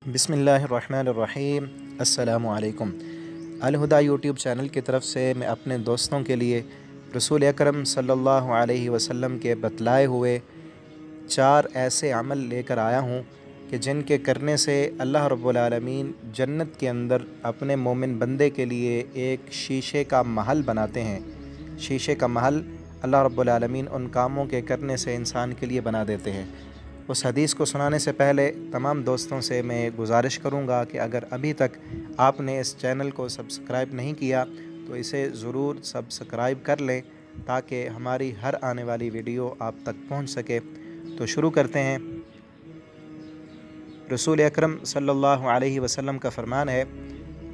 बिस्मिल्लाहिर्रहमानिर्रहीम। अस्सलामु अलैकुम। अल-हुदा यूट्यूब चैनल की तरफ से मैं अपने दोस्तों के लिए रसूल अकरम सल्लल्लाहु अलैहि वसल्लम के बतलाए हुए 4 ऐसे अमल लेकर आया हूँ कि जिनके करने से अल्लाह रब्बुल आलमीन जन्नत के अंदर अपने मोमिन बंदे के लिए एक शीशे का महल बनाते हैं। शीशे का महल अल्लाह रब्बुल आलमीन उन कामों के करने से इंसान के लिए बना देते हैं। उस हदीस को सुनाने से पहले तमाम दोस्तों से मैं गुजारिश करूंगा कि अगर अभी तक आपने इस चैनल को सब्सक्राइब नहीं किया तो इसे ज़रूर सब्सक्राइब कर लें ताकि हमारी हर आने वाली वीडियो आप तक पहुंच सके। तो शुरू करते हैं। रसूल अकरम सल्लल्लाहु अलैहि वसल्लम का फरमान है,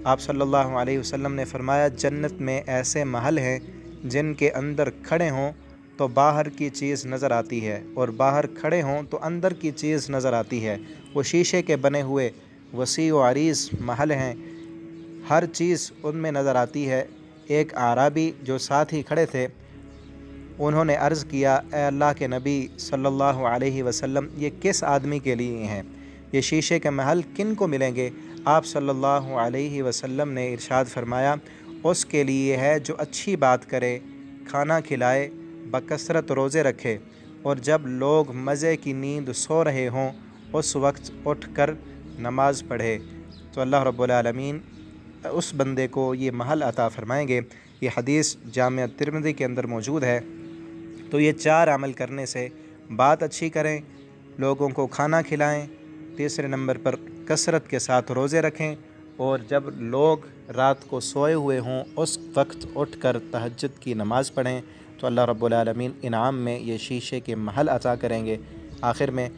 आप सल्लल्लाहु अलैहि वसल्लम ने फरमाया, जन्नत में ऐसे महल हैं जिनके अंदर खड़े हों तो बाहर की चीज़ नज़र आती है और बाहर खड़े हों तो अंदर की चीज़ नज़र आती है। वो शीशे के बने हुए वसी व अरीज़ महल हैं, हर चीज़ उनमें नज़र आती है। एक आराबी जो साथ ही खड़े थे, उन्होंने अर्ज़ किया, ए अल्लाह के नबी सल्लल्लाहु अलैहि वसल्लम, ये किस आदमी के लिए हैं? ये शीशे के महल किन को मिलेंगे? आप सल्लल्लाहु अलैहि वसल्लम ने इरशाद फरमाया, उसके लिए है जो अच्छी बात करे, खाना खिलाए, बकसरत रोज़े रखे और जब लोग मज़े की नींद सो रहे हों उस वक्त उठ कर नमाज़ पढ़े तो अल्लाह रब्बुल आलमीन उस बंदे को ये महल अता फरमाएंगे। ये हदीस जामिया तिर्मिज़ी के अंदर मौजूद है। तो ये 4 अमल करने से बात अच्छी करें, लोगों को खाना खिलाएं, तीसरे नंबर पर कसरत के साथ रोज़े रखें और जब लोग रात को सोए हुए हों उस वक्त उठकर तहज्जुद की नमाज़ पढ़ें तो अल्लाह रब्बुल आलमीन इनाम में ये शीशे के महल अता करेंगे। आखिर में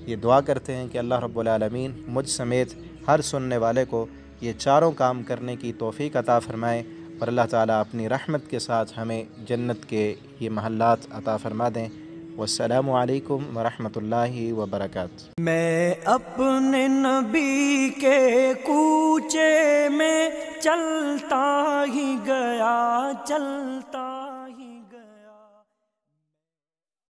ये दुआ करते हैं कि अल्लाह रब्बुल आलमीन मुझ समेत हर सुनने वाले को ये चारों काम करने की तौफ़ीक अता फ़रमाएँ और अल्लाह ताला अपनी रहमत के साथ हमें जन्नत के ये महल्लात अता फ़रमा दें। वस्सलामु अलैकुम वरहमतुल्लाहि वबरकातुहू। मैं अपने नबी के कूचे में चलता ही गया, चलता